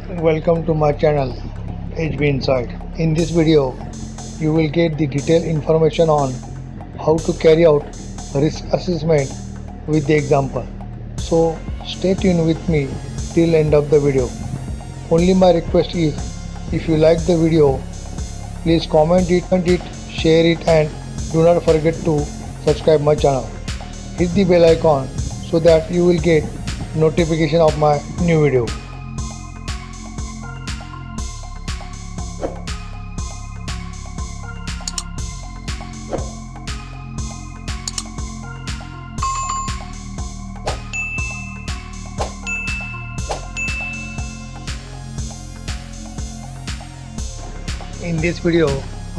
Welcome to my channel HB Insight. In this video, you will get the detailed information on how to carry out risk assessment with the example. So stay tuned with me till end of the video. Only my request is, if you like the video, please comment it, share it, and do not forget to subscribe my channel. Hit the bell icon so that you will get notification of my new video. In this video,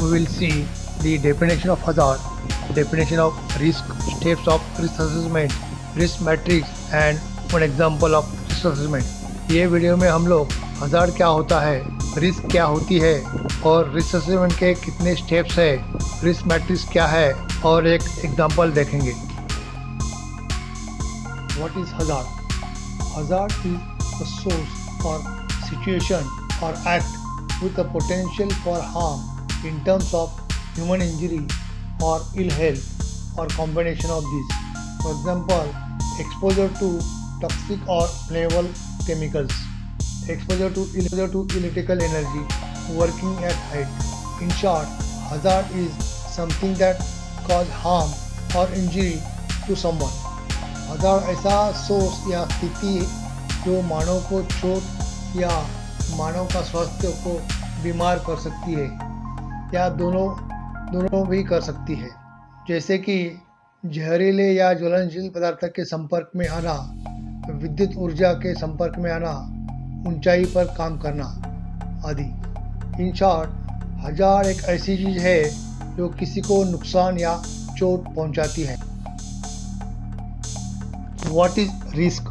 we will see the definition of hazard, definition of risk, steps of risk assessment, risk matrix and one example of risk assessment. ये video में हम लोग hazard क्या होता है, risk क्या होती है और रिस्क असेसमेंट के कितने स्टेप्स है, रिस्क मैट्रिक्स क्या है और एक एग्जांपल देखेंगे. What is hazard? Hazard is a source or situation or act with the potential for harm in terms of human injury or ill health or combination of these. For example, exposure to toxic or flammable chemicals, exposure to electrical energy, working at height. In short, hazard is something that cause harm or injury to someone. hazard ऐसा source या स्थिति जो मानव को चोट या मानव का स्वास्थ्य को बीमार कर सकती है या दोनों भी कर सकती है, जैसे कि जहरीले या ज्वलनशील पदार्थ के संपर्क में आना, विद्युत ऊर्जा के संपर्क में आना, ऊंचाई पर काम करना आदि. इन शॉर्ट, हज़ार्ड एक ऐसी चीज है जो किसी को नुकसान या चोट पहुंचाती है. What is risk?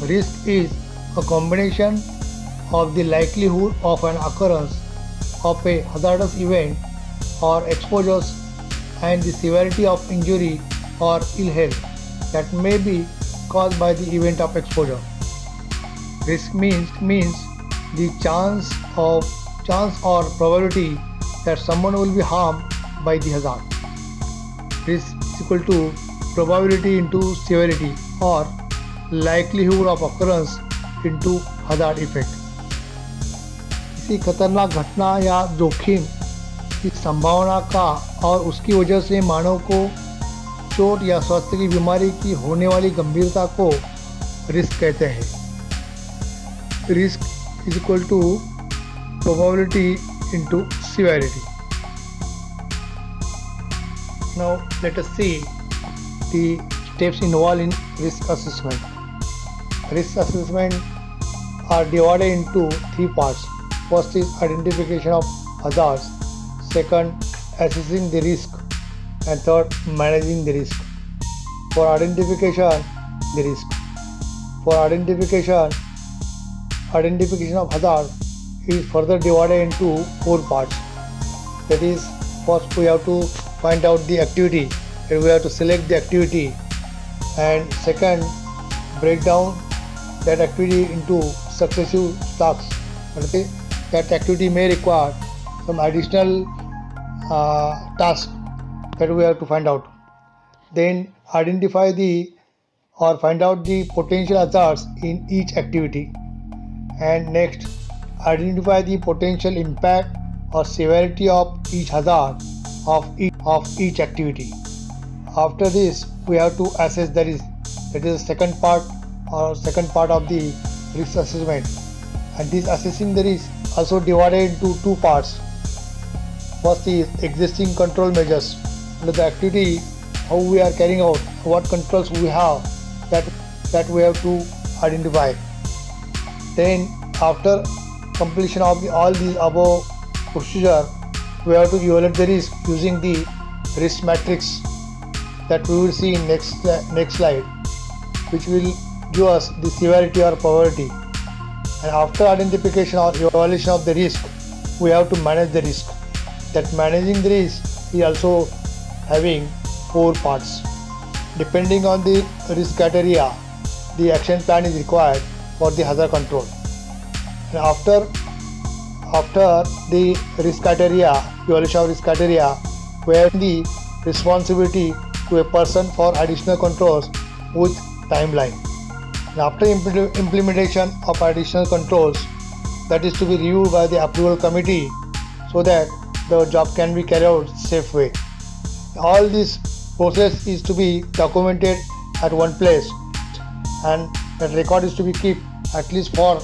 Risk is a combination of the likelihood of an occurrence of a hazardous event or exposures and the severity of injury or ill health that may be caused by the event of exposure. Risk means the chance or probability that someone will be harmed by the hazard. Risk is equal to probability into severity or likelihood of occurrence into hazard effect. किसी खतरनाक घटना या जोखिम की संभावना का और उसकी वजह से मानव को चोट या स्वास्थ्य की बीमारी की होने वाली गंभीरता को रिस्क कहते हैं. Risk is equal to probability into severity. Now let us see the steps involve in risk assessment. Risk assessment are divided into three parts. First is identification of hazards, second assessing the risk, and third managing the risk. For identification the risk. For identification of hazard is further divided into four parts. That is, first we have to find out the activity and we have to select the activity, and second break down that activity into successive tasks. Okay? That activity may require some additional task that we have to find out. Then identify find out the potential hazards in each activity, and next identify the potential impact or severity of each hazard of each activity. After this, we have to assess the risk. That is the second part of the risk assessment. And this assessing the risk also divided into two parts. First is existing control measures. Under the activity, how we are carrying out, what controls we have, that we have to identify. Then after completion of all these above procedure, we have to evaluate the risk using the risk matrix that we will see in next slide, which will give us the severity or probability. And after identification or evaluation of the risk, we have to manage the risk. That managing the risk is also having four parts. Depending on the risk criteria, the action plan is required for the hazard control. And after the risk criteria, evaluation of risk criteria, where the responsibility to a person for additional controls with timeline. And after implementation of additional controls, that is to be reviewed by the approval committee so that the job can be carried out safe way. All this process is to be documented at one place, and that record is to be kept at least for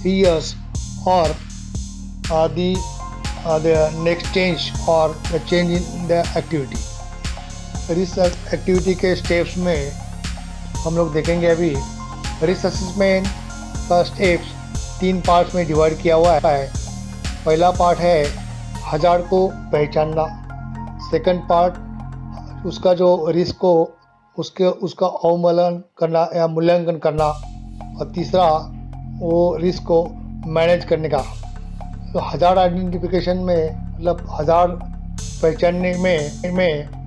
3 years, or the next change or the change in the activity. Risk activity के steps में हम लोग देखेंगे अभी। Risk assessment का steps 3 parts में divide किया हुआ है। पहला पार्ट है हज़ार्ड को पहचानना। सेकंड पार्ट उसका जो रिस्क को उसका अवमूल्यन करना या मूल्यांकन करना, और तीसरा वो रिस्क को मैनेज करने का। तो हज़ार्ड आइडेंटिफिकेशन में मतलब हज़ार्ड पहचानने में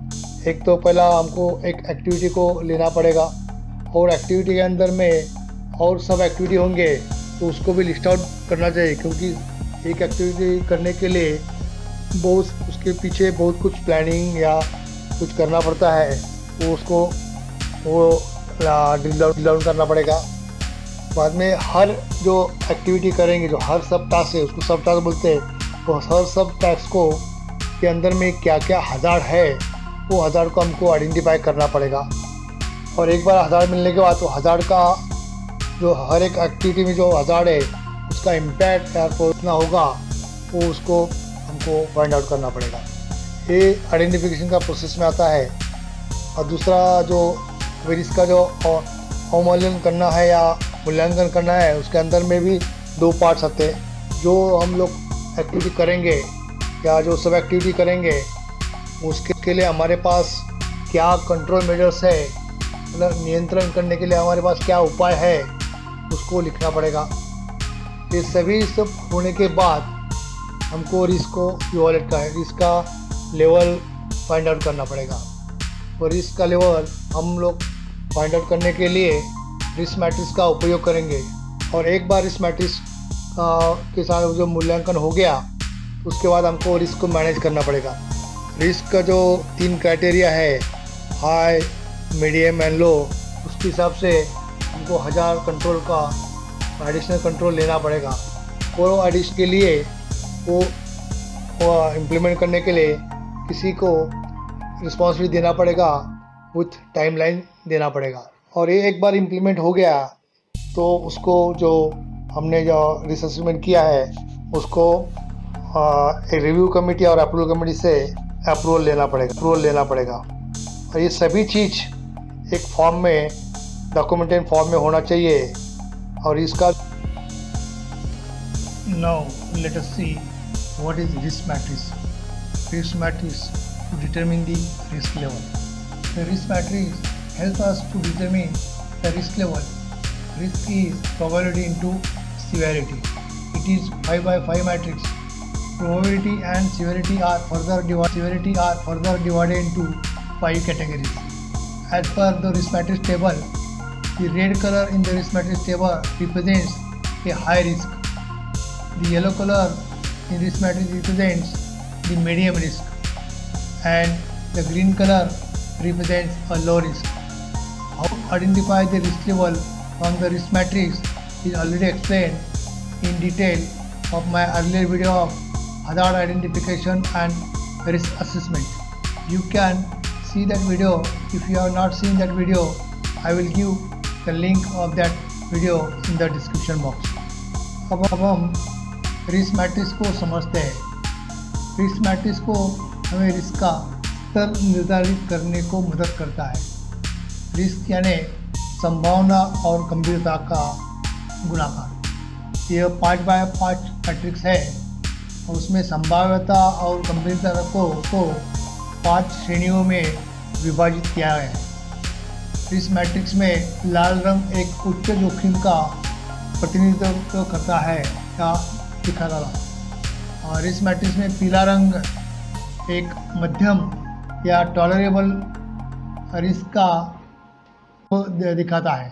एक तो पहला हमको एक एक्टिविटी को लेना पड़ेगा, और एक्टिविटी के अंदर में और सब एक्टिविटी होंगे तो उसको भी लिस्ट आउट करना चाहिए, क्योंकि एक एक्टिविटी करने के लिए बहुत उसके पीछे बहुत कुछ प्लानिंग या कुछ करना पड़ता है, तो उसको ड्रिल डाउन करना पड़ेगा। बाद में हर जो एक्टिविटी करेंगे, जो हर सब टास्क है उसको सब टास्क बोलते हैं, तो हर सब टास्क को के अंदर में क्या क्या हज़ार्ड है वो हज़ार्ड को हमको आइडेंटिफाई करना पड़ेगा। और एक बार हज़ार्ड मिलने के बाद तो हज़ार्ड का जो हर एक एक्टिविटी में जो हज़ार्ड है उसका इम्पैक्ट या कितना होगा वो उसको हमको फाइंड आउट करना पड़ेगा। ये आइडेंटिफिकेशन का प्रोसेस में आता है। और दूसरा जो रिस्क का जो अवमूल्यन करना है या मूल्यांकन करना है, उसके अंदर में भी 2 पार्ट्स आते हैं। जो हम लोग एक्टिविटी करेंगे या जो सब एक्टिविटी करेंगे उसके लिए हमारे पास क्या कंट्रोल मेजर्स है, मतलब नियंत्रण करने के लिए हमारे पास क्या उपाय है, उसको लिखना पड़ेगा। ये सभी सब होने के बाद हमको रिस्क को इवैल्यूएट का है, रिस्क का लेवल फाइंड आउट करना पड़ेगा। और रिस्क का लेवल हम लोग फाइंड आउट करने के लिए रिस्क मैट्रिक्स का उपयोग करेंगे। और एक बार रिस्क मैट्रिक्स के साथ जो मूल्यांकन हो गया उसके बाद हमको रिस्क को मैनेज करना पड़ेगा। रिस्क का जो 3 क्राइटेरिया है, हाई, मीडियम एंड लो, उसके हिसाब से हमको 1000 कंट्रोल का एडिशनल कंट्रोल लेना पड़ेगा। और एडिशन के लिए वो इम्प्लीमेंट करने के लिए किसी को रिस्पॉन्सिबिलिटी देना पड़ेगा, विथ टाइमलाइन देना पड़ेगा। और ये एक बार इम्प्लीमेंट हो गया तो उसको जो हमने जो रिस्क असेसमेंट किया है उसको एक रिव्यू कमेटी और अप्रूवल कमेटी से अप्रूवल लेना पड़ेगा। और ये सभी चीज़ एक फॉर्म में, डॉक्यूमेंटेड फॉर्म में होना चाहिए। और इसका now let us see what is risk matrix. Risk matrix to determine the risk level. The risk matrix help us to determine the risk level. Risk is probability into severity. It is 5x5 matrix. Probability and severity are further divided into 5 categories. As per the risk matrix table, the red color in the risk matrix table represents a high risk. The yellow color in risk matrix represents the medium risk, and the green color represents a low risk. How to identify the risk level from the risk matrix is already explained in detail of my earlier video of hazard identification and risk assessment. You can see that video. If you have not seen that video, I will give the link of that video in the description box. अब हम risk matrix को समझते हैं। Risk matrix को हमें risk का स्तर निर्धारित करने को मदद करता है। रिस्क यानी संभावना और गंभीरता का गुणाकार। यह 5x5 मैट्रिक्स है और उसमें संभाव्यता और गंभीरता को 5 श्रेणियों में विभाजित किया गया है। इस मैट्रिक्स में लाल रंग एक उच्च जोखिम का प्रतिनिधित्व करता है या दिखाता है, और इस मैट्रिक्स में पीला रंग एक मध्यम या टॉलरेबल रिस्क का दिखाता है,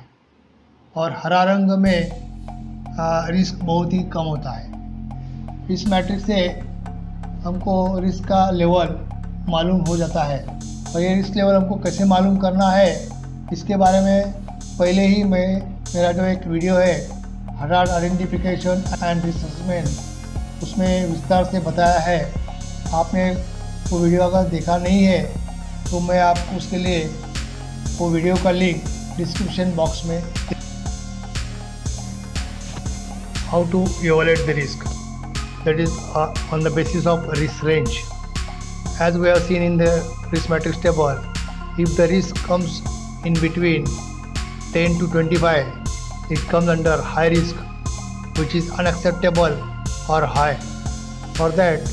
और हरा रंग में रिस्क बहुत ही कम होता है। इस मैट्रिक्स से हमको रिस्क का लेवल मालूम हो जाता है, और ये रिस्क लेवल हमको कैसे मालूम करना है इसके बारे में पहले ही मेरा जो एक वीडियो है hazard identification and risk assessment, उसमें विस्तार से बताया है। आपने वो वीडियो अगर देखा नहीं है तो मैं आपको उसके लिए वो वीडियो का लिंक डिस्क्रिप्शन बॉक्स में। How to evaluate the risk, that is on the basis of risk range. As we have seen in the risk matrix table, if the risk comes in between 10 to 25, it comes under high risk, which is unacceptable or high. For that,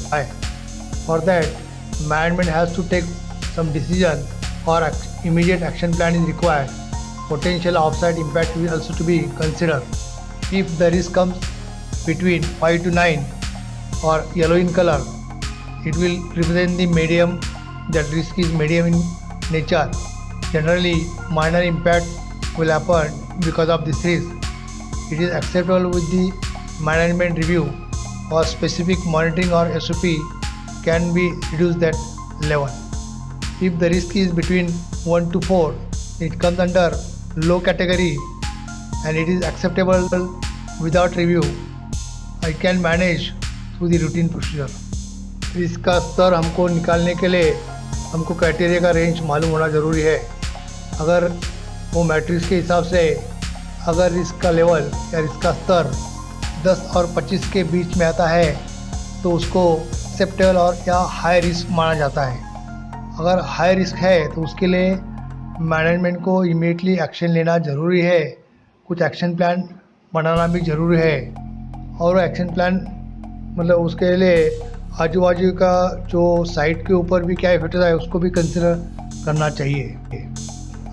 management has to take some decision, or immediate action plan is required. Potential outside impact will also to be considered. If the risk comes between 5 to 9 or yellow in color, it will represent the medium. That risk is medium in nature. Generally, minor impact will happen because of this risk. It is acceptable with the management review, or specific monitoring or SOP can be reduced that level. If the risk is between 1 to 4, it comes under low category and it is acceptable without review. I can manage through the routine procedure. Risk का स्तर हमको निकालने के लिए हमको criteria का range मालूम होना ज़रूरी है। अगर वो मैट्रिक्स के हिसाब से अगर रिस्क का लेवल या रिस्क का स्तर 10 और 25 के बीच में आता है तो उसको एक्सेप्टेबल और या हाई रिस्क माना जाता है। अगर हाई रिस्क है तो उसके लिए मैनेजमेंट को इमीडिएटली एक्शन लेना ज़रूरी है। कुछ एक्शन प्लान बनाना भी ज़रूरी है, और एक्शन प्लान मतलब उसके लिए आजू बाजू का जो साइट के ऊपर भी क्या इफेक्ट है उसको भी कंसिडर करना चाहिए।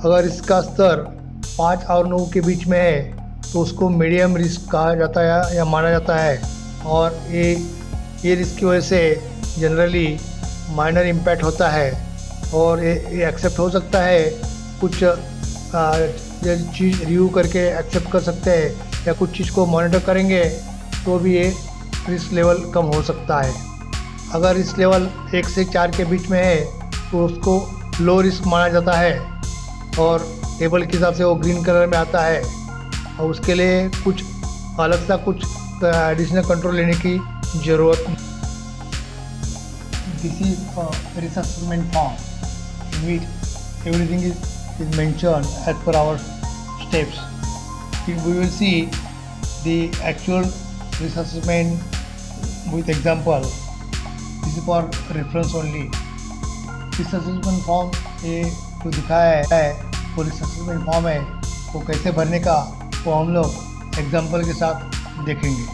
अगर इसका स्तर 5 और 9 के बीच में है तो उसको मीडियम रिस्क कहा जाता है या माना जाता है, और ये रिस्क की वजह से जनरली माइनर इम्पैक्ट होता है और ये एक्सेप्ट हो सकता है। कुछ चीज़ रिव्यू करके एक्सेप्ट कर सकते हैं, या कुछ चीज़ को मॉनिटर करेंगे तो भी ये रिस्क लेवल कम हो सकता है। अगर रिस्क लेवल 1 से 4 के बीच में है तो उसको लो रिस्क माना जाता है, और टेबल के हिसाब से वो ग्रीन कलर में आता है, और उसके लिए कुछ अलग सा कुछ एडिशनल कंट्रोल लेने की ज़रूरत नहीं। This is risk assessment form in which everything is mentioned as per our steps. We will see the actual risk assessment with example. This is for reference only. Risk assessment form ये जो दिखाया है वो risk assessment form है, वो कैसे भरने का वो हम लोग एग्जाम्पल के साथ देखेंगे,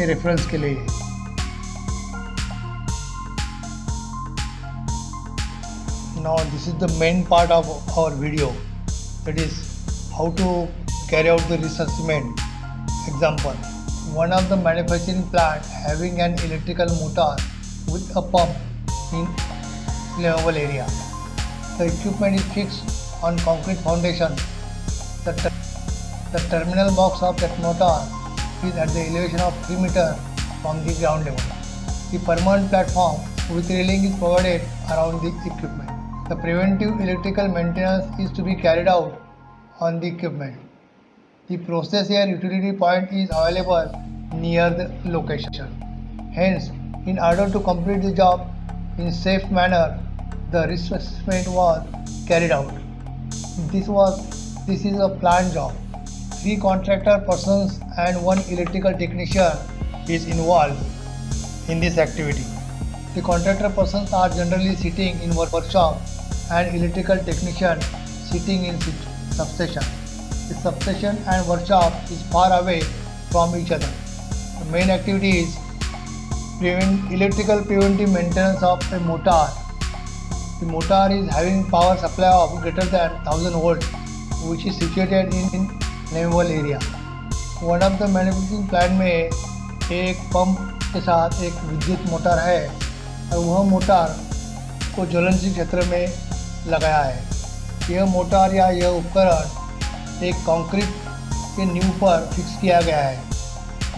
ये रेफरेंस के लिए। Now this is the main part of our video, that is how to carry out the risk assessment. Example: one of the manufacturing plant having an electrical motor with a pump in flammable area. The equipment is fixed on concrete foundation. The terminal box of that motor is at the elevation of 3 meters from the ground level. The permanent platform with railing is provided around the equipment. The preventive electrical maintenance is to be carried out on the equipment. The process here utility point is available near the location. Hence, in order to complete the job in safe manner, the risk assessment was carried out. This is a planned job. 3 contractor persons and 1 electrical technician is involved in this activity. The contractor persons are generally sitting in workshop and electrical technician sitting in substation. The substation and workshop is far away from each other. The main activity is electrical preventive maintenance of a motor. The motor is having power supply of greater than 1000 volts, which is situated in flammable area. One of the manufacturing plant में एक pump के साथ एक विद्युत motor है, और वह motor को ज्वलनशील क्षेत्र में लगाया है। यह मोटर या यह उपकरण एक कंक्रीट के नींव पर फिक्स किया गया है,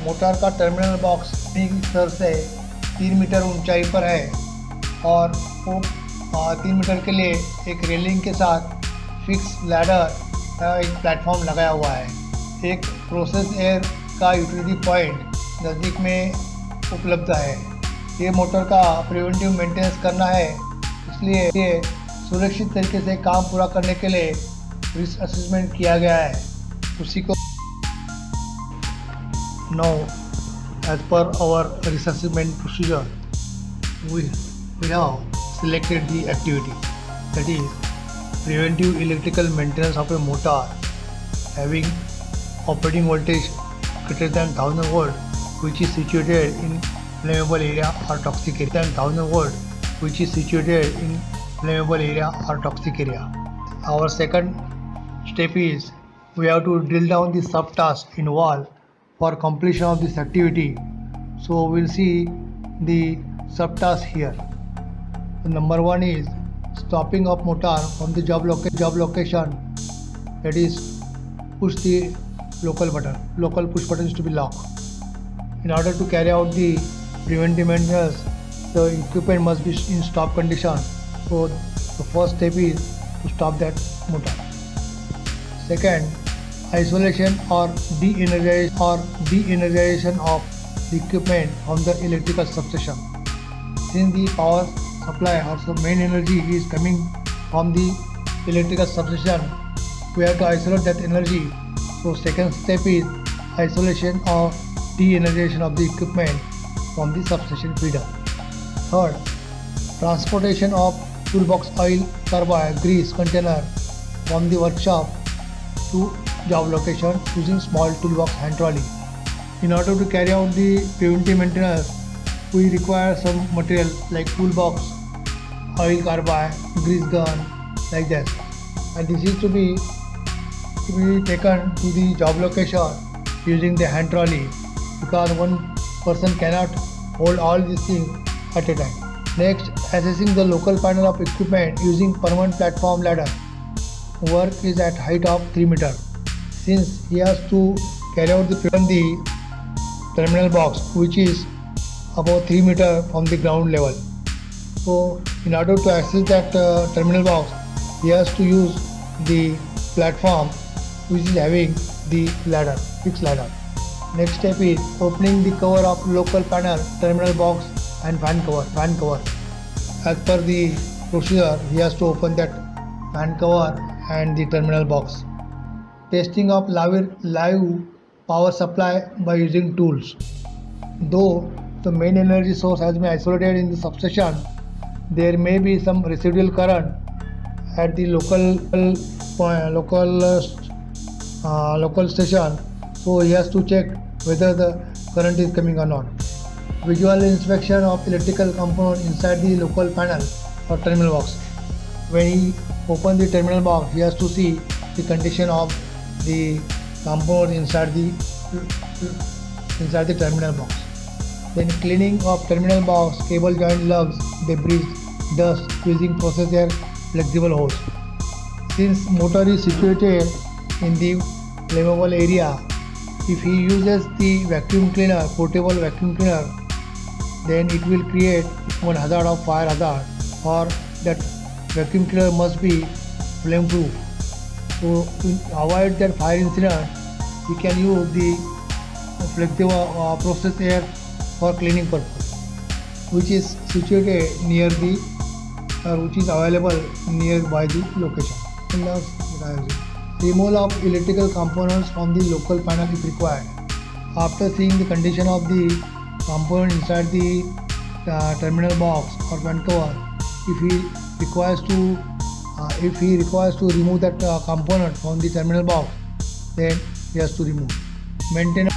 मोटर का टर्मिनल बॉक्स एक स्तर से 3 मीटर ऊंचाई पर है और वो 3 मीटर के लिए एक रेलिंग के साथ फिक्स लैडर एक प्लेटफॉर्म लगाया हुआ है। एक प्रोसेस एयर का यूटिलिटी पॉइंट नज़दीक में उपलब्ध है। ये मोटर का प्रिवेंटिव मेंटेनेंस करना है, इसलिए ये सुरक्षित तरीके से काम पूरा करने के लिए रिस्क असेसमेंट किया गया है। उसी को now as per our risk assessment procedure we have selected the activity, that is preventive electrical maintenance of a motor having operating voltage greater than 1000 volt which is situated in flammable area or toxic area, than 1000 volt which is situated in flammable area or toxic area. Our second step is we have to drill down the subtask involved for completion of this activity. So we'll see the subtasks here. The number one is stopping of motor from the job location, that is push the local push button is to be locked. In order to carry out the preventive maintenance, the equipment must be in stop condition. So the first step is to stop that motor. Second, isolation or de-energization of the equipment from the electrical substation. Since the power supply or the main energy is coming from the electrical substation, we have to isolate that energy. So second step is isolation or de-energization of the equipment from the substation feeder. Third, transportation of toolbox oil, carburetor, grease container from the workshop to job location using small toolbox hand trolley. In order to carry out the preventive maintenance, we require some material like toolbox, oil carburetor, grease gun, like that. And this is to be taken to the job location using the hand trolley, because one person cannot hold all these things at a time. Next, assessing the local panel of equipment using permanent platform ladder. Work is at height of 3 meters. Since he has to carry out the terminal box, which is about 3 meters from the ground level. So in order to access that terminal box, he has to use the platform which is having the ladder, fixed ladder. Next step is opening the cover of local panel, terminal box and fan cover. As per the procedure, he has to open that fan cover and the terminal box. Testing of live power supply by using tools. Though the main energy source has been isolated in the substation, there may be some residual current at the local station, so he has to check whether the current is coming or not. Visual inspection of electrical component inside the local panel or terminal box. When he opens the terminal box, he has to see the condition of the component inside the terminal box. Then cleaning of terminal box, cable joint lugs, debris, dust using process air flexible hose. Since motor is situated in the flammable area, if he uses the vacuum cleaner, portable vacuum cleaner, then it will create one hazard of fire hazard, or that vacuum cleaner must be flame proof. So to avoid that fire incident, we can use the flexible process air for cleaning purpose, which is situated near the which is available nearby the location. Removal of electrical components from the local panel if required. After seeing the condition of the component inside the terminal box or fan cover, if he requires to remove that component from the terminal box, then he has to remove. Maintenance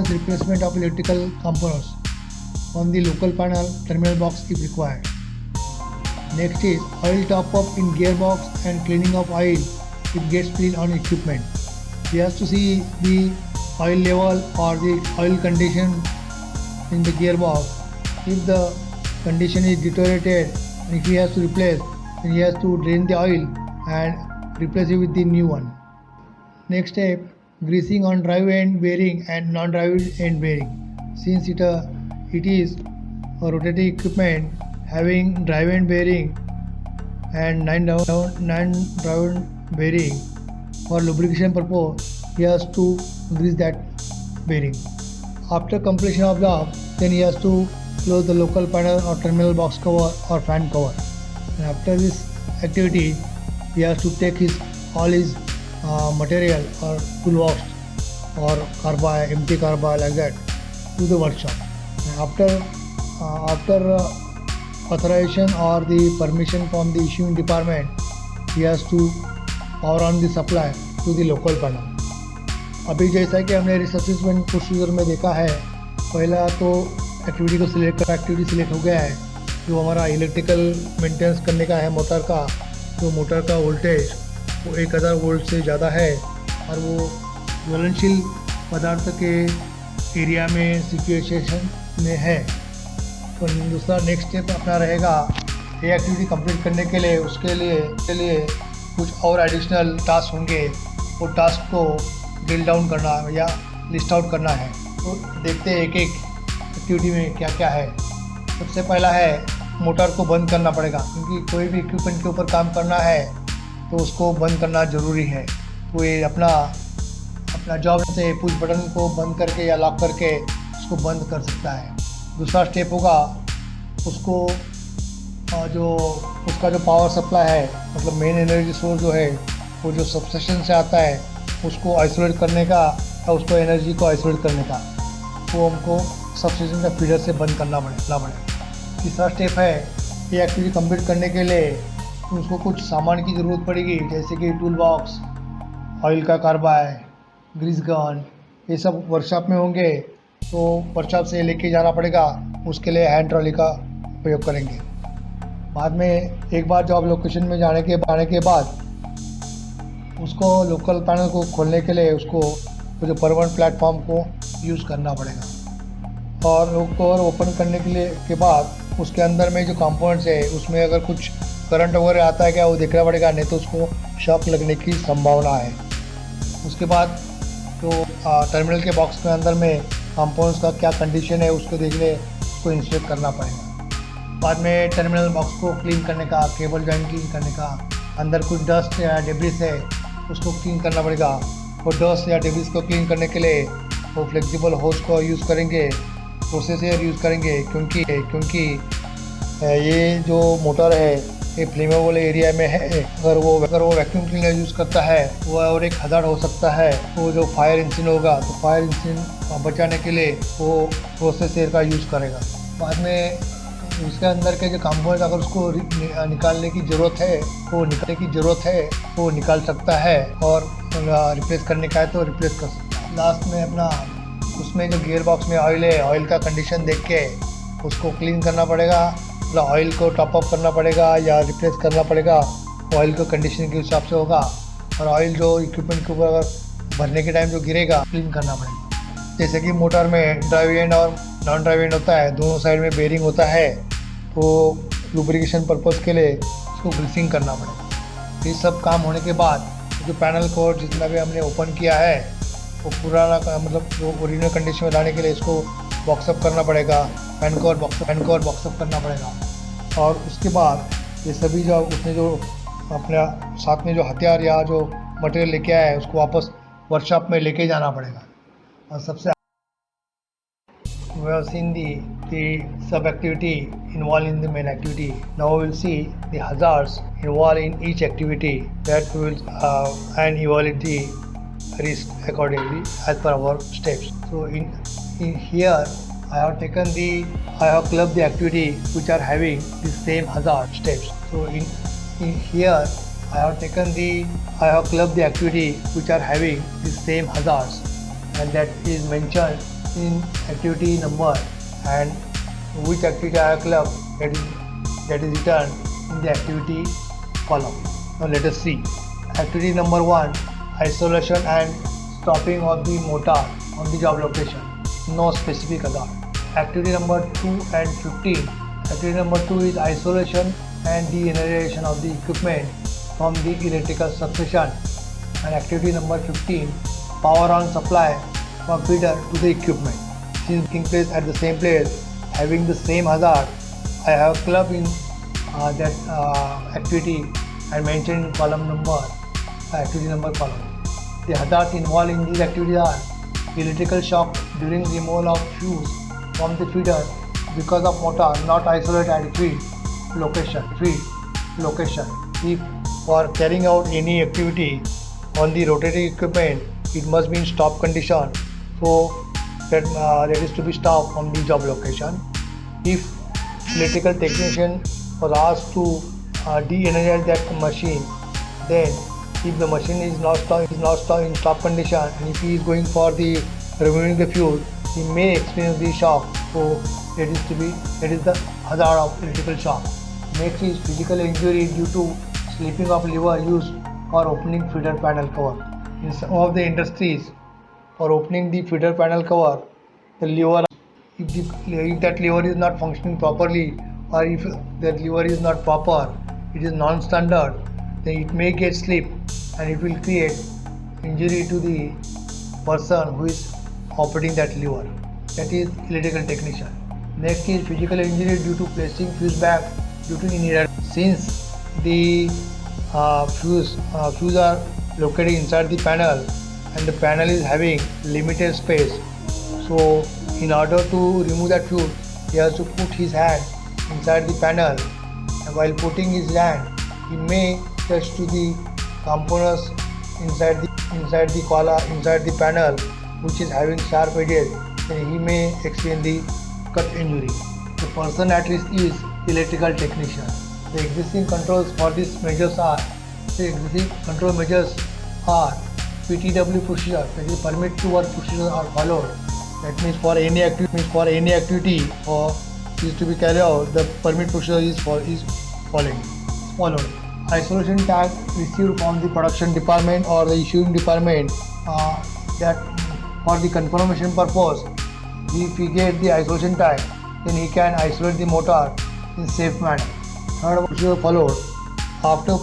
replacement of electrical components on the local panel terminal box if required. Next is oil top up in gearbox and cleaning of oil if gets spilled on equipment. He has to see the oil level or the oil condition in the gearbox. If the condition is deteriorated and if he has to replace, then he has to drain the oil and replace it with the new one. Next step, greasing on drive end bearing and non-drive end bearing. Since it is a rotating equipment having drive end bearing and 9 drive bearing, for lubrication purpose he has to grease that bearing. After completion of job, then he has to close the local panel or terminal box cover or fan cover. And after this activity, he has to take all his material or toolbox or carby, empty carby like that to the workshop. And after authorization or the permission from the issuing department, he has to power on the supply to the local panel. अभी जैसा कि हमने risk assessment procedure में देखा है, पहला तो activity select हो गया है जो हमारा इलेक्ट्रिकल मेंटेनेंस करने का है मोटर का। तो मोटर का वोल्टेज वो 1000 वोल्ट से ज़्यादा है और वो ज्वलनशील पदार्थ के एरिया में सिचुएशन में है। तो दूसरा नेक्स्ट स्टेप अपना रहेगा ये एक्टिविटी कंप्लीट करने के लिए उसके लिए कुछ और एडिशनल टास्क होंगे। वो टास्क को ड्रिल डाउन करना या लिस्ट आउट करना है। तो देखते हैं एक एक एक्टिविटी में क्या क्या है। सबसे पहला है मोटर को बंद करना पड़ेगा, क्योंकि कोई भी इक्विपमेंट के ऊपर काम करना है तो उसको बंद करना ज़रूरी है। तो ये अपना जॉब से पुश बटन को बंद करके या लॉक करके उसको बंद कर सकता है। दूसरा स्टेप होगा उसको उसका जो पावर सप्लाई है, मतलब मेन एनर्जी सोर्स जो है वो जो सबस्टेशन से आता है उसको आइसोलेट करने का या उसको एनर्जी को आइसोलेट करने का, वो हमको सबस्टेशन का फीडर से बंद करना पड़ेगा। तीसरा स्टेप है ये एक्टिविटी कंप्लीट करने के लिए उसको कुछ सामान की ज़रूरत पड़ेगी, जैसे कि टूल बॉक्स, ऑयल का कार्बाई, ग्रीस गन, ये सब वर्कशॉप में होंगे तो वर्कशॉप से लेके जाना पड़ेगा। उसके लिए हैंड ट्रॉली का उपयोग करेंगे। बाद में एक बार जॉब लोकेशन में जाने के बाद उसको लोकल पैनल को खोलने के लिए उसको जो परमानेंट प्लेटफॉर्म को यूज़ करना पड़ेगा। और ओपन करने के बाद उसके अंदर में जो कंपोनेंट्स है उसमें अगर कुछ करंट वगैरह आता है क्या वो देखना पड़ेगा, नहीं तो उसको शॉक लगने की संभावना है। उसके बाद तो टर्मिनल के बॉक्स के अंदर में कंपोनेंट्स का क्या कंडीशन है उसको देखने उसको इंस्टॉल करना पड़ेगा। बाद में टर्मिनल बॉक्स को क्लीन करने का, केबल जॉइंट क्लीन करने का, अंदर कुछ डस्ट या डेब्रिस है उसको क्लीन करना पड़ेगा। और डस्ट या डेब्रिस को क्लीन करने के लिए वो फ्लेक्सिबल होस को यूज़ करेंगे, प्रोसेसर यूज़ करेंगे, क्योंकि ये जो मोटर है ये फ्लेमेबल एरिया में है। अगर वो वैक्यूम क्लीनर यूज़ करता है वो और एक हज़ार्ड हो सकता है। वो जो फायर इंजन होगा तो फायर इंजन बचाने के लिए वो प्रोसेस एयर का यूज़ करेगा। बाद में उसके अंदर के जो कंपोनेंट अगर उसको निकालने की ज़रूरत है वो निकाल सकता है, और रिप्लेस करने का है तो रिप्लेस कर सकता है। लास्ट में अपना उसमें जो गियर बॉक्स में ऑयल है, ऑयल का कंडीशन देख के उसको क्लीन करना पड़ेगा, मतलब ऑयल को टॉप अप करना पड़ेगा या रिप्लेस करना पड़ेगा। ऑयल को कंडीशन के हिसाब से होगा, और ऑयल जो इक्विपमेंट के ऊपर अगर भरने के टाइम जो गिरेगा क्लीन करना पड़ेगा। जैसे कि मोटर में ड्राइव एंड और नॉन ड्राइव एंड होता है, दोनों साइड में बेरिंग होता है, तो लुब्रिकेशन पर्पज़ के लिए उसको ग्रीसिंग करना पड़ेगा। ये सब काम होने के बाद जो पैनल को जितना भी हमने ओपन किया है वो पुराना मतलब जो ओरिजिनल कंडीशन में लाने के लिए इसको बॉक्सअप करना पड़ेगा, पैन को और बॉक्सअप करना पड़ेगा। और उसके बाद ये सभी जो उसने जो अपने साथ में जो हथियार या जो मटेरियल लेके आया है उसको वापस वर्कशॉप में लेके जाना पड़ेगा। और सबसे we have seen the sub activity involved in the main activity. Now we will see the hazards involved in each activity that we will and evaluate the risk accordingly as per our steps. So in here I have clubbed the activity which are having the same hazard steps. So in here I have clubbed the activity which are having the same hazards, and that is mentioned in activity number and which activity I have clubbed, that is written in the activity column. Now let us see. Activity number 1, isolation and stopping of the motor on the job location. No specific hazard. Activity number 2 and 15. Activity number 2 is isolation and de-energization of the equipment from the electrical substation. And activity number 15, power on supply from feeder to the equipment. Since taking place at the same place, having the same hazard, I have club in that activity and mentioned in column number, activity number column. The hazards involved in these activities are electrical shock during removal of fuse from the feeder because of motor not isolated at feed location. If for carrying out any activity on the rotating equipment, it must be in stop condition, so that is to be stopped on the job location. If electrical technician was asked to de-energize that machine, then if the machine is not in stop condition and if he is going for the removing the fuse, he may experience the shock. So that is the hazard of electrical shock. Next is physical injury due to slipping of lever used for opening feeder panel cover. In some of the industries, for opening the feeder panel cover, the lever, if that lever is not functioning properly, or if that lever is not proper, it is non-standard, then it may get slipped and it will create injury to the person who is operating that lever. That is electrical technician. Next is physical injury due to placing fuse back due to inadvertence. Since the fuse are located inside the panel and the panel is having limited space, so in order to remove that fuse, he has to put his hand inside the panel, and while putting his hand, he may touch to the components inside the collar, inside the panel, which is having sharp edges, then he may experience the cut injury. The person at risk is electrical technician. The existing controls for these measures are PTW procedure, that is permit to work procedure are followed. That means for any activity or is to be carried out, the permit procedure is followed. Isolation tag received from the production department or the issuing department, that for the confirmation purpose, if he get the isolation tag, then he can isolate the motor in safe manner. Third procedure followed. After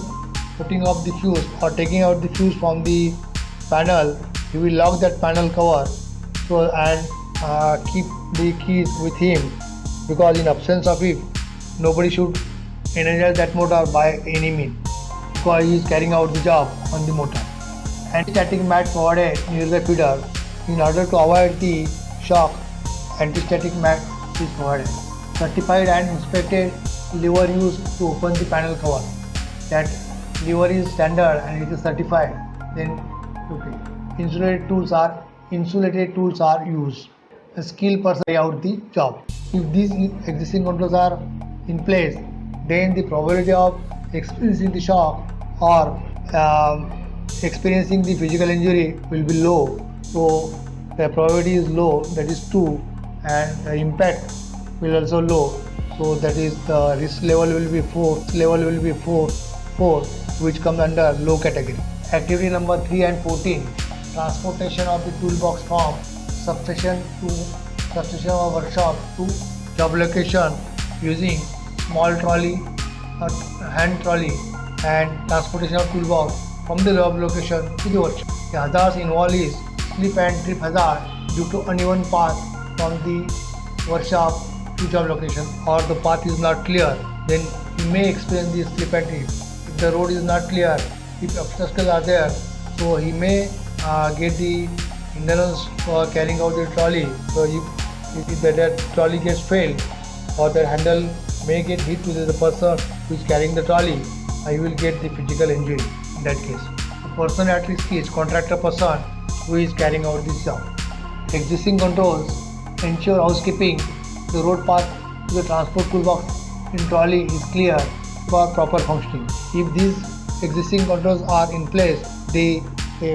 putting off the fuse or taking out the fuse from the panel, he will lock that panel cover and keep the keys with him, because in absence of it, nobody should energize that motor by any means, because he is carrying out the job on the motor. Anti-static mat provided near the feeder. In order to avoid the shock, anti-static mat is provided. Certified and inspected lever used to open the panel cover. That lever is standard and it is certified. Then okay. Insulated tools are used. A skilled person carry out the job. If these existing controls are in place, then the probability of experiencing the shock or experiencing the physical injury will be low. So the probability is low, that is 2, and the impact will also low. So that is the risk level will be 4. Which comes under low category. Activity number 3 and 14. Transportation of the toolbox from substation or workshop to job location using small trolley, hand trolley, and transportation of toolbox from the job location to the workshop. The hazards involved is slip and trip hazard due to uneven path from the workshop to job location, or the path is not clear, then you may experience the slip and trip. If the road is not clear, if obstacles are there, so he may get the hindrance for carrying out the trolley. So if that trolley gets failed, or the handle may get hit to the person who is carrying the trolley, he will get the physical injury in that case. The person at risk is contractor person who is carrying out this job. Existing controls ensure housekeeping. The road path to the transport toolbox in trolley is clear for proper functioning. If these existing controls are in place, the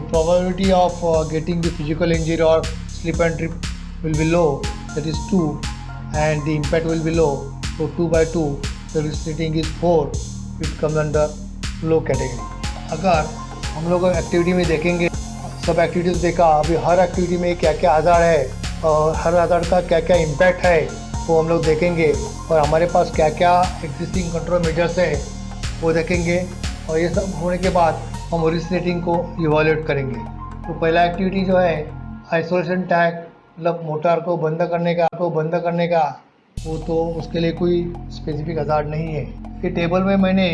probability of getting the physical injury or slip and trip will be low, that is 2, and the impact will be low. So 2 by 2, the risk rating is 4, which comes under low category. अगर हम लोग activity में देखेंगे, सब activities देखा, अभी हर activity में क्या क्या हज़ार है और हर हज़ार का क्या क्या इम्पैक्ट है वो हम लोग देखेंगे, और हमारे पास क्या क्या एग्जिस्टिंग कंट्रोल मेजर्स है वो देखेंगे, और ये सब होने के बाद हम रिस्क रेटिंग को इवैल्यूएट करेंगे। तो पहला एक्टिविटी जो है आइसोलेशन टैग, मतलब मोटर को बंद करने का, वो तो उसके लिए कोई स्पेसिफिक हज़ार्ड नहीं है। ये टेबल में मैंने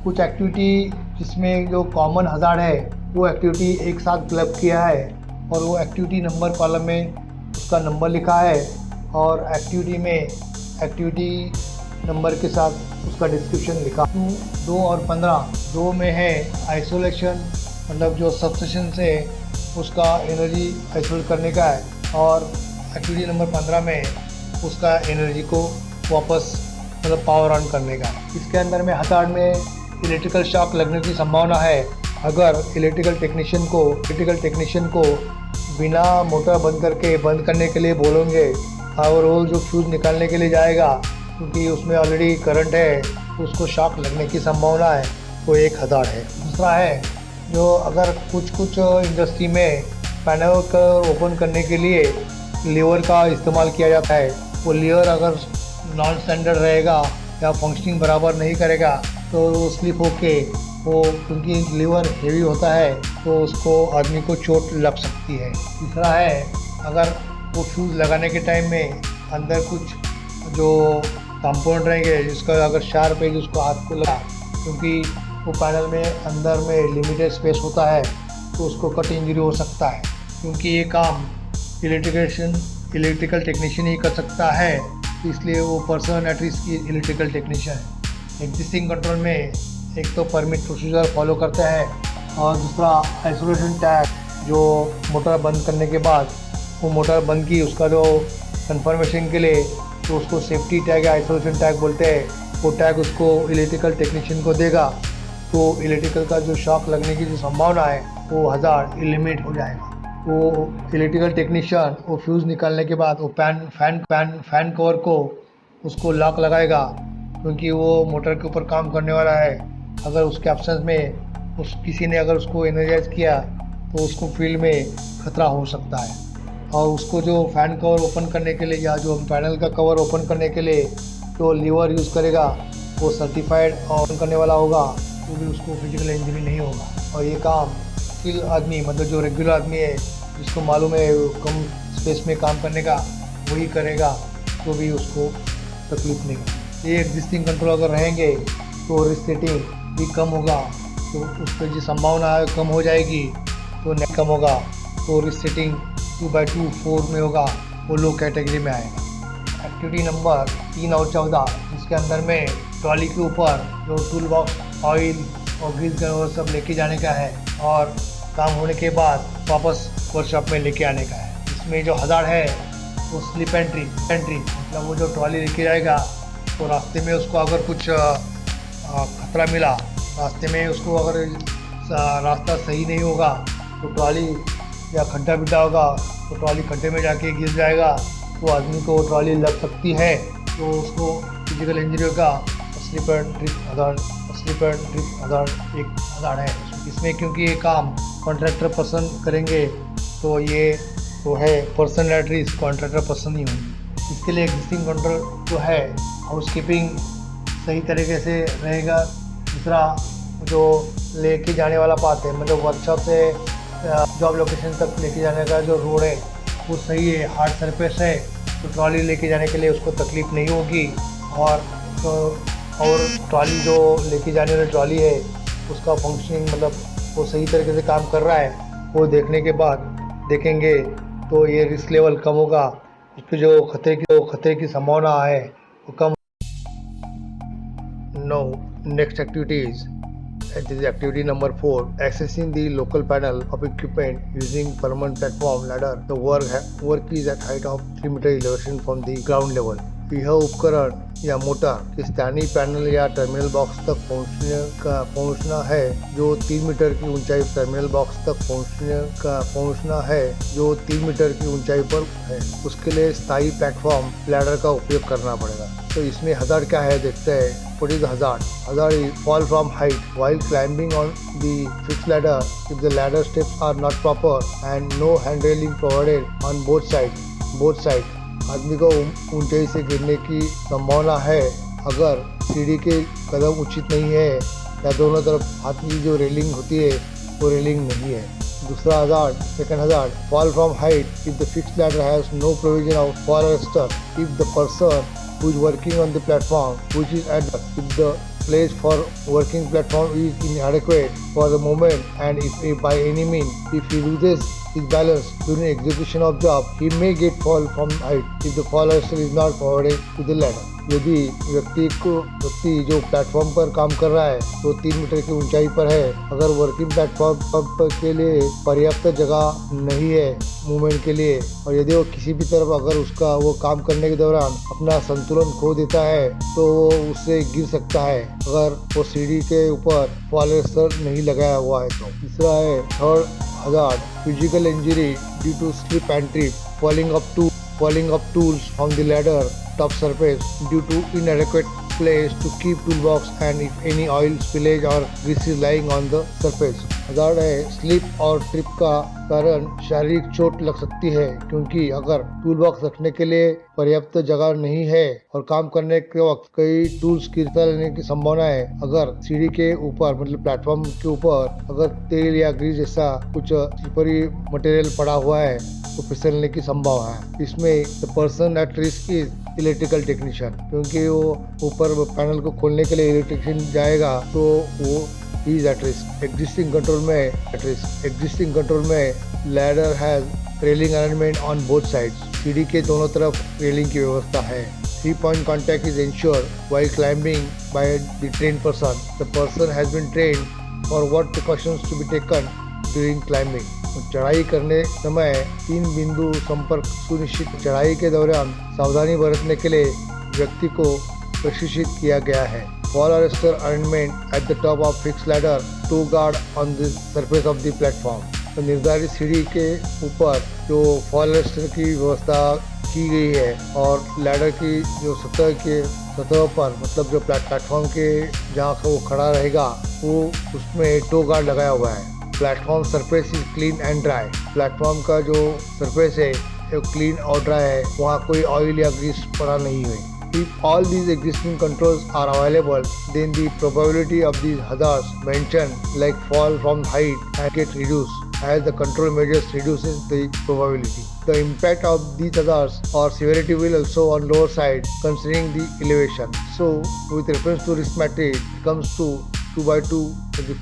कुछ एक्टिविटी जिसमें जो कॉमन हज़ार्ड है वो एक्टिविटी एक साथ क्लब किया है और वो एक्टिविटी नंबर कॉलम में उसका नंबर लिखा है और एक्टिविटी नंबर के साथ उसका डिस्क्रिप्शन लिखा। 2 और 15, 2 में है आइसोलेशन, मतलब जो सबस्टेशन से उसका एनर्जी आइसोलेट करने का है, और एक्टिविटी नंबर 15 में उसका एनर्जी को वापस मतलब पावर ऑन करने का है। इसके अंदर में हज़ार्ड में इलेक्ट्रिकल शॉक लगने की संभावना है। अगर इलेक्ट्रिकल टेक्नीशियन को बिना मोटर बंद करने के लिए बोलेंगे और वो जो फ्यूज़ निकालने के लिए जाएगा क्योंकि उसमें ऑलरेडी करंट है तो उसको शॉक लगने की संभावना है, वो एक हज़ार्ड है। दूसरा है जो अगर कुछ इंडस्ट्री में पैनल को ओपन करने के लिए लीवर का इस्तेमाल किया जाता है, वो लीवर अगर नॉन स्टैंडर्ड रहेगा या फंक्शनिंग बराबर नहीं करेगा तो वो स्लिप होके वो, क्योंकि लीवर हेवी होता है तो उसको आदमी को चोट लग सकती है। तीसरा है अगर वो फ्यूज़ लगाने के टाइम में अंदर कुछ जो कंपाउंड रहेंगे जिसका अगर शार्प है उसको हाथ को लगा, क्योंकि वो पैनल में अंदर में लिमिटेड स्पेस होता है तो उसको कट इंजरी हो सकता है, क्योंकि ये काम इलेक्ट्रिकल टेक्नीशियन ही कर सकता है, इसलिए वो पर्सन एट रिस्क की इलेक्ट्रिकल टेक्नीशियन है। एग्जिस्टिंग कंट्रोल में एक तो परमिट प्रोसीजर फॉलो करते हैं और दूसरा आइसोलेशन टैग, जो मोटर बंद करने के बाद वो मोटर बंद की उसका जो कंफर्मेशन के लिए तो उसको सेफ्टी टैग या आइसोलेशन टैग बोलते हैं, वो टैग उसको इलेक्ट्रिकल टेक्नीशियन को देगा तो इलेक्ट्रिकल का जो शॉक लगने की जो संभावना है वो हज़ार्ड एलिमिनेट हो जाएगा। वो इलेक्ट्रिकल टेक्नीशियन वो फ्यूज़ निकालने के बाद वो फैन कवर को उसको लॉक लगाएगा, क्योंकि वो मोटर के ऊपर काम करने वाला है। अगर उसके एब्सेंस में किसी ने अगर उसको एनर्जाइज किया तो उसको फील्ड में खतरा हो सकता है। और उसको जो फैन कवर ओपन करने के लिए या जो पैनल का कवर ओपन करने के लिए जो लीवर यूज़ करेगा वो सर्टिफाइड ओपन करने वाला होगा, तो भी उसको फिजिकल इंजरी नहीं होगा। और ये काम स्किल आदमी, मतलब जो रेगुलर आदमी है जिसको मालूम है कम स्पेस में काम करने का, वही करेगा तो भी उसको तकलीफ नहीं होगी। ये एग्जिस्टिंग कंट्रोल अगर रहेंगे तो रिस्क रेटिंग भी कम होगा, तो उस पर जो संभावना है कम हो जाएगी, तो नेट कम होगा तो रिस्क रेटिंग 2/2 4 में होगा, वो लो कैटेगरी में आएगा। एक्टिविटी नंबर 3 और 14, जिसके अंदर में ट्रॉली के ऊपर जो टूल बॉक्स, ऑयल और ग्रीस गन वो सब लेके जाने का है और काम होने के बाद वापस वर्कशॉप में लेके आने का है। इसमें जो हज़ार्ड है वो स्लिप एंट्री, मतलब वो जो ट्रॉली लेके जाएगा तो रास्ते में उसको अगर कुछ खतरा मिला, रास्ते में उसको अगर रास्ता सही नहीं होगा तो ट्रॉली या खड्डा बिड्डा होगा तो ट्रॉली खड्डे में जाके गिर जाएगा तो आदमी को ट्रॉली लग सकती है, तो उसको फिजिकल इंजरी होगा। स्लिप एंड ट्रिप हज़ार्ड एक हज़ार्ड है इसमें, क्योंकि ये काम कॉन्ट्रैक्टर पर्सन करेंगे तो ये तो है person at risk, contractor person ही होंगे। इसके लिए एग्जिस्टिंग कंट्रोल जो है हाउसकीपिंग सही तरीके से रहेगा। दूसरा जो लेके जाने वाला पाथ है, मतलब वर्कशॉप से जॉब लोकेशन तक लेके जाने का जो रोड है वो सही है, हार्ड सरफेस है, तो ट्रॉली लेके जाने के लिए उसको तकलीफ़ नहीं होगी। और ट्रॉली जो लेके जाने वाली ट्रॉली है उसका फंक्शनिंग, मतलब वो सही तरीके से काम कर रहा है, वो देखने के बाद देखेंगे तो ये रिस्क लेवल कम होगा, उसकी जो खतरे की संभावना है वो कम। No next activities, this is activity number 4, accessing the local panel of equipment using permanent platform ladder. The work is at height of 3 meter elevation from the ground level. यह उपकरण या मोटर के स्थानीय पैनल या terminal box तक पहुंचना है जो 3 मीटर की ऊंचाई पहुंचना है जो 3 मीटर की ऊंचाई पर है। उसके लिए स्थायी प्लेटफॉर्म लैडर का उपयोग करना पड़ेगा। तो इसमें हज़ार्ड क्या है देखते हैं। What is the hazard? Hazard is fall from height while climbing on the fixed ladder if the ladder steps are not proper and no hand railing provided on both sides. आदमी को ऊंचाई से गिरने की संभावना है अगर सीढ़ी के कदम उचित नहीं है या दोनों तरफ हाथ की जो रेलिंग होती है वो रेलिंग नहीं है। दूसरा hazard, second hazard, fall from height if the fixed ladder has no provision of fall arrestor, if the person who is working on the platform which is at the, if the place for working platform is inadequate for the moment, and if by any means if he loses his balance during execution of job, he may get fall from height if the fall arrestor is not provided to the ladder. यदि व्यक्ति जो platform पर काम कर रहा है तो 3 metre की ऊंचाई पर है, अगर वर्किंग प्लेटफॉर्म के लिए पर्याप्त जगह नहीं है मूवमेंट के लिए, और यदि वो किसी भी तरफ अगर उसका वो काम करने के दौरान अपना संतुलन खो देता है तो वो उससे गिर सकता है अगर वो सीढ़ी के ऊपर फॉल अरेस्टर नहीं लगाया हुआ है तो। तीसरा है third hazard, physical injury due to slip and trip, falling up tools from the ladder top surface due to inadequate place to keep toolbox, and if any oil spillage or grease is lying on the surface. Hazard है slip और trip का कारण शारीरिक चोट लग सकती है, क्योंकि अगर टूल बॉक्स रखने के लिए पर्याप्त जगह नहीं है और काम करने के वक्त कई टूल्स गिरता रहने की संभावना है। अगर सीढ़ी के ऊपर मतलब प्लेटफॉर्म के ऊपर अगर तेल या ग्रीस जैसा कुछ स्लिपरी मटेरियल पड़ा हुआ है तो फिसलने की संभावना है। इसमें the person at risk is electrical technician, क्योंकि वो ऊपर पैनल को खोलने के लिए इलेक्ट्रिशियन जाएगा तो वो is at risk. Existing control में ladder has railing arrangement on both sides, सीढ़ी के दोनों तरफ रेलिंग की व्यवस्था है। 3-point contact is ensured while climbing by the trained person. The person has been trained for what precautions to be taken during climbing. चढ़ाई करने समय 3 बिंदु संपर्क सुनिश्चित, चढ़ाई के दौरान सावधानी बरतने के लिए व्यक्ति को प्रशिक्षित किया गया है। Fall arrester arrangement at the top of fix ladder to guard on the surface of the platform, तो निर्धारित सीढ़ी के ऊपर जो फॉल अरेस्टर की व्यवस्था की गई है और लैडर की जो सतह पर मतलब जो प्लेटफॉर्म के जहाँ वो खड़ा रहेगा वो उसमें टो गार्ड लगाया हुआ है। Platform surface is clean and dry, platform का जो सरफेस है वो क्लीन और ड्राई है, वहाँ कोई ऑयल या ग्रीस पड़ा नहीं है। If all these existing controls are available, then the probability of these hazards mentioned like fall from height and get reduced as the control measures reduces the probability. The impact of these hazards or severity will also on lower side considering the elevation. So with reference to risk matrix it comes to 2/2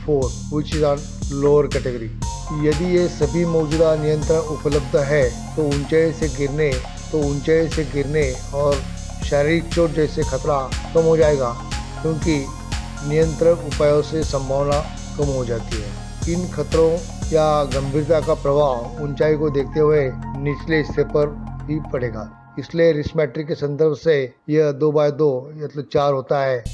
4 which is on lower category. यदि ये सभी मौजूदा नियंत्रण उपलब्ध है तो ऊंचाई से गिरने और शारीरिक चोट जैसे खतरा कम हो जाएगा, क्योंकि नियंत्रण उपायों से संभावना कम हो जाती है। इन खतरों या गंभीरता का प्रभाव ऊंचाई को देखते हुए निचले हिस्से पर ही पड़ेगा, इसलिए रिस्क मैट्रिक के संदर्भ से यह 2/2 मतलब 4 होता है,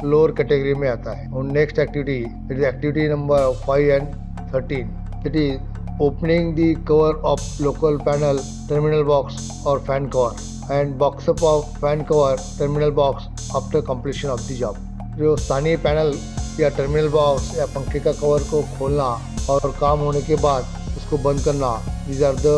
लोअर कैटेगरी में आता है। और next activity number 5 and 13, it is opening the cover of local panel terminal box और fan cover and box up of fan cover terminal box after completion of the job. जो स्थानीय panel या terminal box या पंखे का cover को खोलना और काम होने के बाद उसको बंद करना, these are the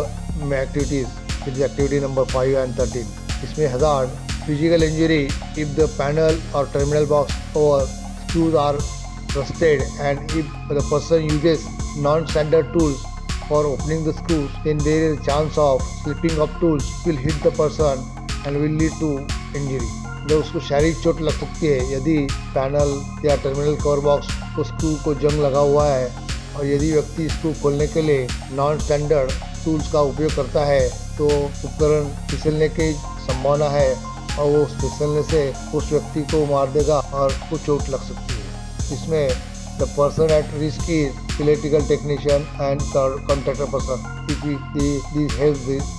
activities. It is activity number 5 and 13. इसमें hazard, physical injury if the panel or terminal box cover screws are rusted and if the person uses non-standard tools for opening the screws, then there is a chance of slipping of tools will hit the person and will lead to injury. तो उसको शारीरिक चोट लग सकती है यदि panel या terminal cover box को स्क्रू को जंग लगा हुआ है, और यदि व्यक्ति स्क्रू खोलने के लिए नॉन स्टैंडर्ड टूल्स का उपयोग करता है तो उपकरण फिसलने की संभावना है और वो फिसलने से उस व्यक्ति को मार देगा और उसको चोट लग सकती है। इसमें the person at risk is electrical technician and contractor person, this help this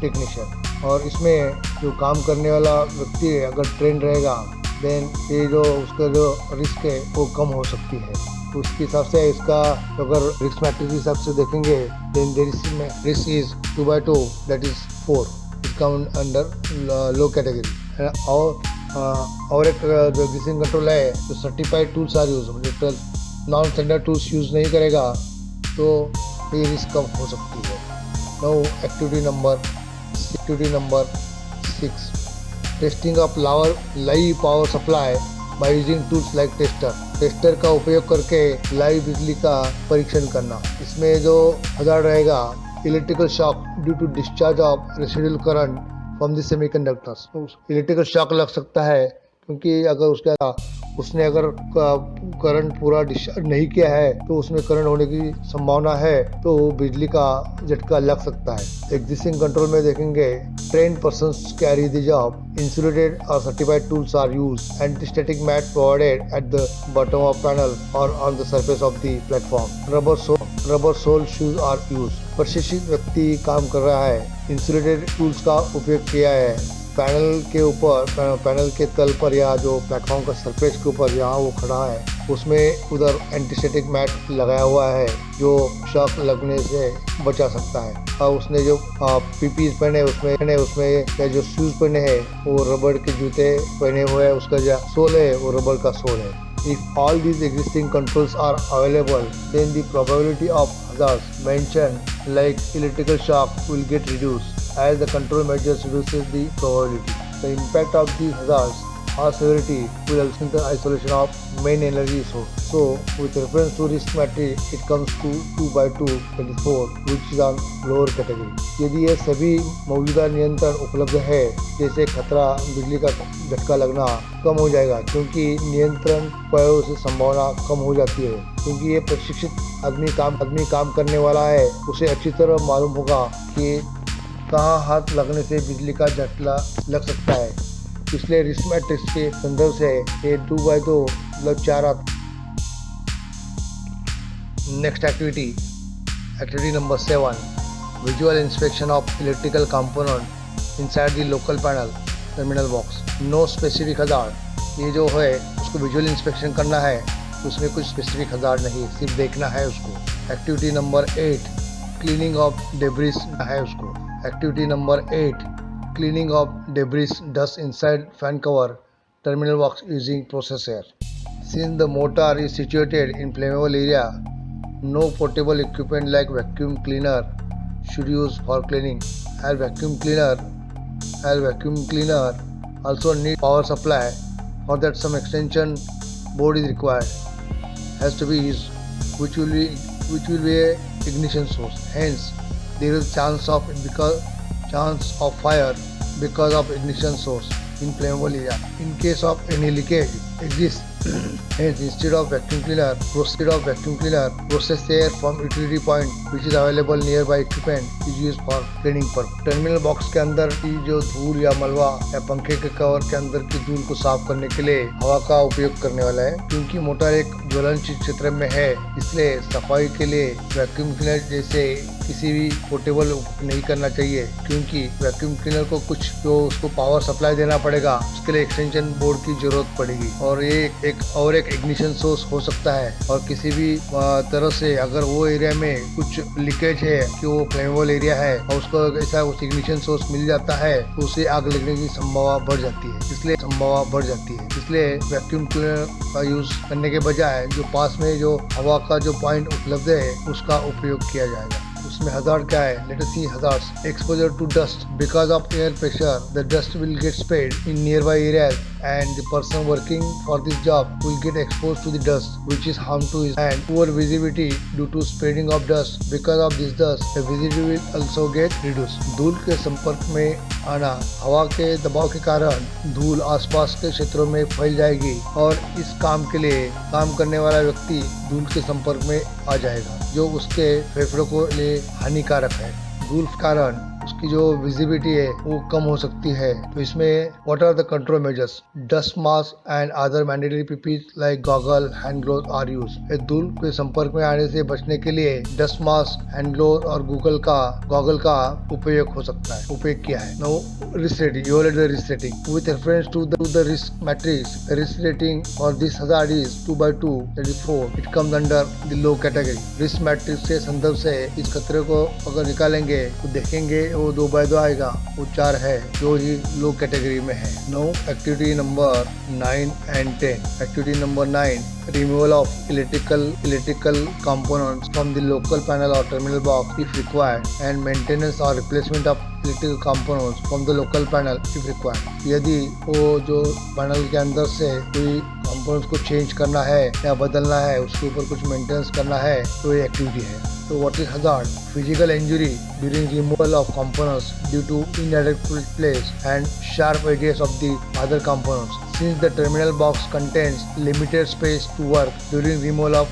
technician. और इसमें जो काम करने वाला व्यक्ति है अगर ट्रेंड रहेगा देन ये जो उसका जो रिस्क है वो कम हो सकती है। तो उसके हिसाब से इसका अगर रिस्क मैट्रिक्स के हिसाब से देखेंगे then risk is 2/2 that is 4, it come under low category. और एक जो एग्जिस्टिंग कंट्रोल है तो सर्टिफाइड टूल्स आर यूज, मतलब नॉन स्टैंडर्ड टूल्स यूज नहीं करेगा तो ये रिस्क कम हो सकती है। Now activity number 6, testing of live power supply by using tools like tester का उपयोग करके लाइव बिजली का परीक्षण करना। इसमें जो हजार्ड रहेगा, electrical shock due to discharge of residual current from the semiconductors. Electrical shock लग सकता है क्योंकि अगर उसने अगर करंट पूरा डिस्चार्ज नहीं किया है तो उसमें करंट होने की संभावना है, तो बिजली का झटका लग सकता है। एग्जिस्टिंग कंट्रोल में देखेंगे, train persons carry the job, insulated और certified tools are use, antistatic mat provided at the bottom of panel और on the surface of the platform, rubber sole shoes are use. प्रशिक्षित व्यक्ति काम कर रहा है, इंसुलेटेड टूल्स का उपयोग किया है। पैनल के तल पर या जो प्लेटफॉर्म का सरफेस के ऊपर जहाँ वो खड़ा है उसमें उधर एंटीस्टैटिक मैट लगाया हुआ है जो शॉक लगने से बचा सकता है। और उसने जो पीपीज पहने उसमें या जो शूज पहने हैं वो रबड़ के जूते पहने हुए हैं, उसका जो सोल है वो रबड़ का सोल है। If all these existing controls are available, then the probability of hazards mentioned like electrical shock will get reduced, as the control measures reduces the probability. The impact of the hazards or severity will also in the isolation of main energy source. So, with reference to risk matrix, it comes to 2/2 which is on lower category. यदि ये सभी मौजूदा नियंत्रण उपलब्ध है, जैसे खतरा बिजली का झटका लगना कम हो जाएगा क्योंकि नियंत्रण उपायों से संभावना कम हो जाती है। क्योंकि ये प्रशिक्षित आदमी काम करने वाला है, उसे अच्छी तरह मालूम होगा कि कहाँ हाथ लगने से बिजली का झटका लग सकता है। इसलिए रिस्क मैट्रिक्स के संदर्भ से ये 2/2 मतलब 4 आता। Next activity number 7, visual inspection of electrical component inside the local panel terminal box. No specific hazard, ये जो है उसको विजुअल इंस्पेक्शन करना है, उसमें कुछ स्पेसिफिक हजार्ड नहीं, सिर्फ देखना है उसको। Activity number 8, cleaning of debris है उसको। Activity number 8, cleaning of debris dust inside fan cover terminal box using process air. Since the motor is situated in flammable area, no portable equipment like vacuum cleaner should use for cleaning. As vacuum cleaner also need power supply. For that, some extension board is required, has to be used, which will be a ignition source. Hence, there is chance of fire because of ignition source in flammable area. In case of any leakage exists, hence instead of vacuum cleaner, process air from utility point which is available nearby equipment is used for cleaning purpose. Terminal box के अंदर की जो धूल या मलबा या पंखे के कवर के अंदर की धूल को साफ करने के लिए हवा का उपयोग करने वाला है। क्योंकि मोटर एक ज्वलनशील क्षेत्र में है, इसलिए सफाई के लिए वैक्यूम क्लीनर जैसे किसी भी पोर्टेबल नहीं करना चाहिए, क्योंकि वैक्यूम क्लीनर को कुछ जो उसको पावर सप्लाई देना पड़ेगा, उसके लिए एक्सटेंशन बोर्ड की जरूरत पड़ेगी और ये एक इग्निशन सोर्स हो सकता है। और किसी भी तरह से अगर वो एरिया में कुछ लीकेज है कि वो फ्लेमेबल एरिया है और उसको ऐसा उस इग्निशन सोर्स मिल जाता है तो उसे आग लगने की संभावना बढ़ जाती है। इसलिए वैक्यूम क्लीनर का यूज करने के बजाय जो पास में जो हवा का जो पॉइंट उपलब्ध है उसका उपयोग किया जाएगा। उसमें हजार्ड क्या है? Let us see hazards. Exposure to dust because of air pressure, the dust will get spread in nearby areas and the person working for this job will get exposed to the dust which is harm to his and poor visibility due to spreading of dust. Because of this dust, the visibility will also get reduced. धूल के संपर्क में आना, हवा के दबाव के कारण धूल आसपास के क्षेत्रों में फैल जाएगी और इस काम के लिए काम करने वाला व्यक्ति धूल के संपर्क में आ जाएगा जो उसके फेफड़ों को लिए हानिकारक है। धूल के कारण उसकी जो विजिबिलिटी है वो कम हो सकती है। तो इसमें what are the control measures? Dust mask and other mandatory PPEs like goggle, hand glove are used. धूल के संपर्क में आने से बचने के लिए डस्ट मास्क, हैंड ग्लोव और गॉगल का उपयोग किया है। No risk rating, you already risk rating. With reference to the risk matrix, the risk rating for this hazard is 2/2, that is 4. It comes under the low category. Risk matrix के संदर्भ से इस खतरे को अगर निकालेंगे तो देखेंगे वो 2/2 आएगा, वो 4 है जो ही लो कैटेगरी में है। No activity number 9 and 10. Activity number 9, removal of electrical components from the local panel or terminal box if required, and maintenance or replacement of electrical components from the local panel if required. यदि वो जो panel के अंदर से कोई components को change करना है या बदलना है, उसके ऊपर कुछ मेंटेनेंस करना है, तो ये एक्टिविटी है। तो what is hazard? Physical injury during removal of components due to inadequate place and sharp edges of the other components. Since the terminal box contains limited space to work during removal or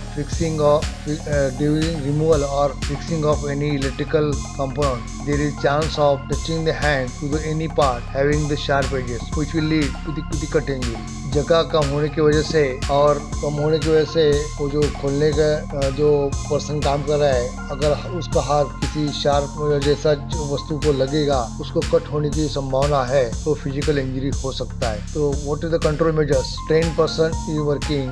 fixing of any electrical component, there is chance of touching the hand to any part having the sharp edges, which will lead to the cut injury. जगह कम होने की वजह से वो जो खोलने का जो पर्सन काम कर रहा है, अगर उसका हाथ किसी शार्प जैसा वस्तु को लगेगा, उसको कट होने की संभावना है, तो फिजिकल इंजरी हो सकता है। तो what is the control measures? Train person is working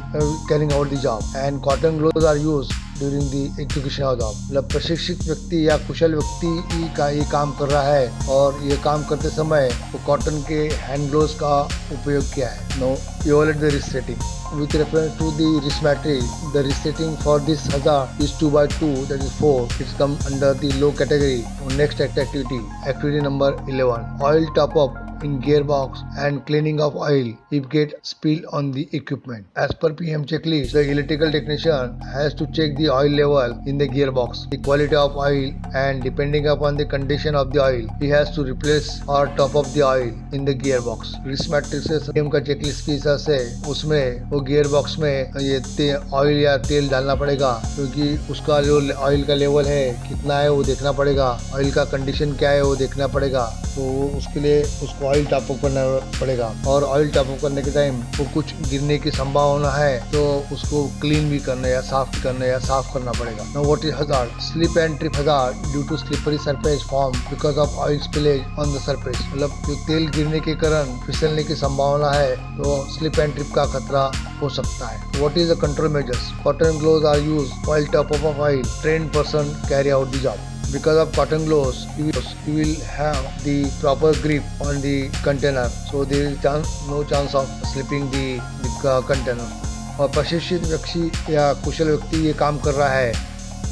carrying out the job and cotton gloves are used during the execution of job. मतलब प्रशिक्षित व्यक्ति या कुशल व्यक्ति का ये काम कर रहा है और ये काम करते समय वो कॉटन के हैंड ग्लोव्स का उपयोग किया है। No violate the risk setting. With reference to the risk matrix, the risk setting for this hazard is 2/2, that is 4. It's come under the low category. Next activity number 11. Oil top up in gearbox and cleaning of oil if get spilled on the equipment. As per PM checklist, the electrical technician has to check the oil level in the gearbox, the quality of oil, and depending upon the condition of the oil, he has to replace or top up the oil in the gearbox. Risk matrix से PM का checklist के हिसाब से उसमें वो gearbox में ये oil या तेल डालना पड़ेगा, क्योंकि उसका जो ऑयल का लेवल है कितना है वो देखना पड़ेगा, ऑयल का कंडीशन क्या है वो देखना पड़ेगा। तो उसके लिए उसको ऑयल टॉप अप करना पड़ेगा, और ऑयल टॉप अप करने के टाइम वो कुछ गिरने की संभावना है तो उसको क्लीन भी करना या साफ करना पड़ेगा। Now what is hazard? Slip and trip hazard due to slippery surface form because of oil spillage on the surface. मतलब जो तेल गिरने के कारण फिसलने की संभावना है तो स्लिप एंड ट्रिप का खतरा हो सकता है। What is the control measures? Cotton gloves are used while top up of oil, trained person carry out the job. Because of cotton gloves, you will have the proper grip on the container, so there is no chance of slipping the container. और प्रशिक्षित व्यक्ति या कुशल व्यक्ति ये काम कर रहा है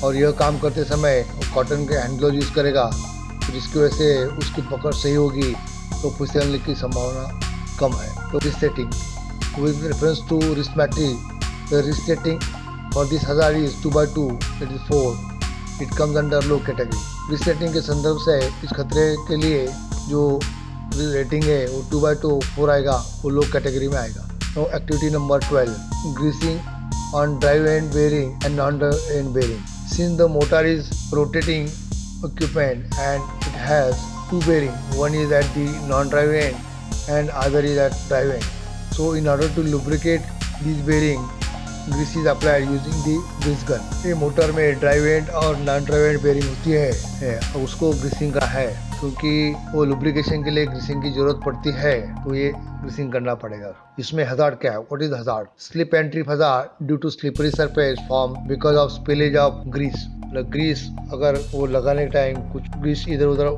और यह काम करते समय कॉटन के हैंड ग्लोव यूज करेगा, जिसकी वजह से उसकी पकड़ सही होगी तो फिसलने की संभावना कम है। तो risk setting with reference to risk matrix, the risk setting for this hazard is 2/2, that is 4. It comes under low category. Risk rating के संदर्भ से इस खतरे के लिए जो रेटिंग है वो 2/2 4 आएगा, वो लो कैटेगरी में आएगा। No activity number 12, greasing on drive and bearing and non drive and bearing. Since the motor is rotating equipment and it has 2 bearing, one is at the non-drive end and other is at drive end. So in order to lubricate these bearing, grease is applied using the grease gun. ये motor में drive end और non drive and bearing होती है, उसको greasing का है, क्योंकि वो लुब्रिकेशन के लिए ग्रीसिंग की जरूरत पड़ती है, तो ये ग्रीसिंग करना पड़ेगा। इसमें हजार्ड क्या है? What is hazard? Slip and trip hazard due to slippery surface form because of spillage of grease. Grease अगर वो लगाने के टाइम कुछ ग्रीस इधर उधर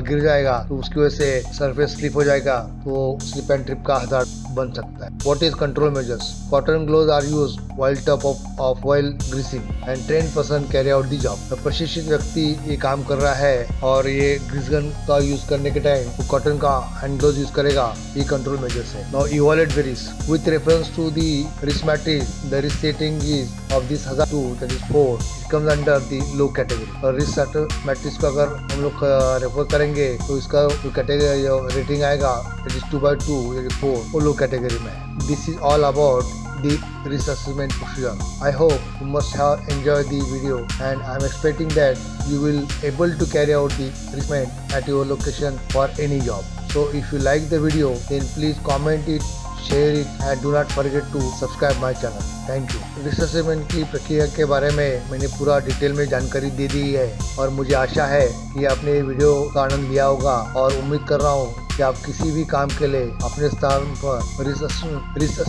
गिर जाएगा तो उसकी वजह से सरफेस स्लिप हो जाएगा, तो स्लिप एंड ट्रिप का हजार्ड बन सकता है। What is control measures? Cotton gloves are used while top of while greasing and trained person carry out the job. प्रशिक्षित व्यक्ति ये काम कर रहा है और ये ग्रीस गन का यूज करने के टाइम वो कॉटन का हैंड ग्लोव्स यूज करेगा, ये कंट्रोल मेजर्स है। Now evaluate the risk with reference to the risk matrix, the risk setting is of this hazard 2, that is 4. It comes under the low category। और risk matrix को अगर हम लोग refer करेंगे तो इसका जो कैटेगरी रेटिंग आएगा that is 2/2, that is 4, वो लो कैटेगरी में है। This is all about the risk assessment procedure. I hope you must have enjoyed the video and I am expecting that you will able to carry out the assessment at your location for any job. So if you like the video then please comment it, share it and do not forget to subscribe my channel. Thank you. Risk assessment की प्रक्रिया के बारे में मैंने पूरा detail में जानकारी दे दी है और मुझे आशा है कि आपने ये वीडियो का आनंद लिया होगा, और उम्मीद कर रहा हूँ कि आप किसी भी काम के लिए अपने स्थान पर रिस्क